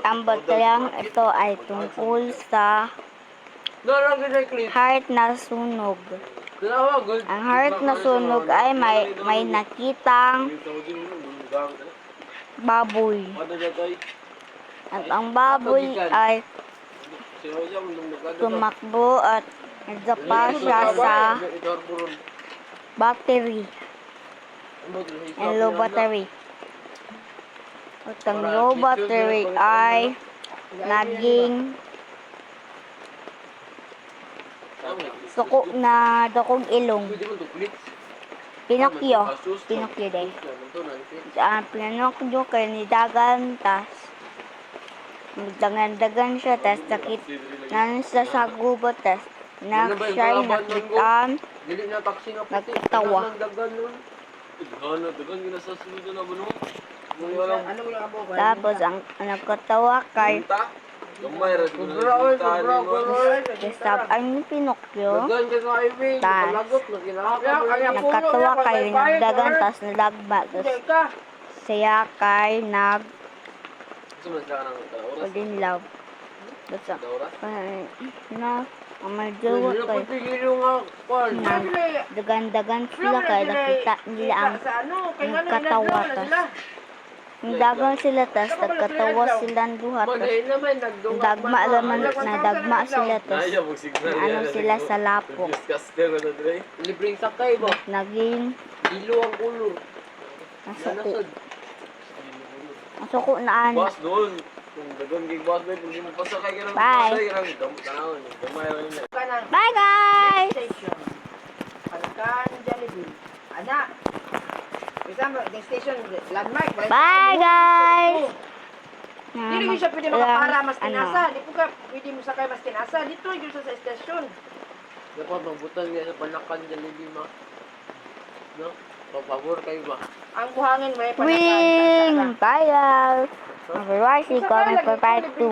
Ang bagyang ito ay tungkol sa heart na sunog. Ang heart na sunog ay may nakitang baboy. At ang baboy ay tumakbo at nagdapa siya sa battery. And low battery. At ang low battery ay naging suko na dakong ilong. Pinocchio din. Ang Pinocchio kay nidagan, tas dagan siya, tas nakit nan sa gubat, tas siya'y nakitaan, nagtawa. Tapos ang nagkatawa kay ang Pinocchio, tas nagkatawa kay nagdagan, tas nalagba, tas siya kay nagpagin-love. Ang may jowa kay dagan-dagan sila kay nakita nila ang nagkatawa, tas dagan sila, tas nagkatawa silang duha, tas nadagma sila, tas ano sila sa lapok. Libreng sakay ba? Naging Ilo ang ulo. masuko na ani. Boss doon. Kung dagon gig boss doon, hindi mo pasakay ka ng Bye. Bye guys! Pagkan Jollibee. Anak. Kasama, the station, landmark. Bye guys! Hindi rin siya pwede makapara mas kinasa. Di po ka pwede mo sakay mas kinasa. Dito yung sa station. Dapat mabutan nga sa panakan Jollibee ma. No? Pabor kayo ba? Ang buhangin may panakan. Wing! Bye guys! Otherwise, comment for part 2.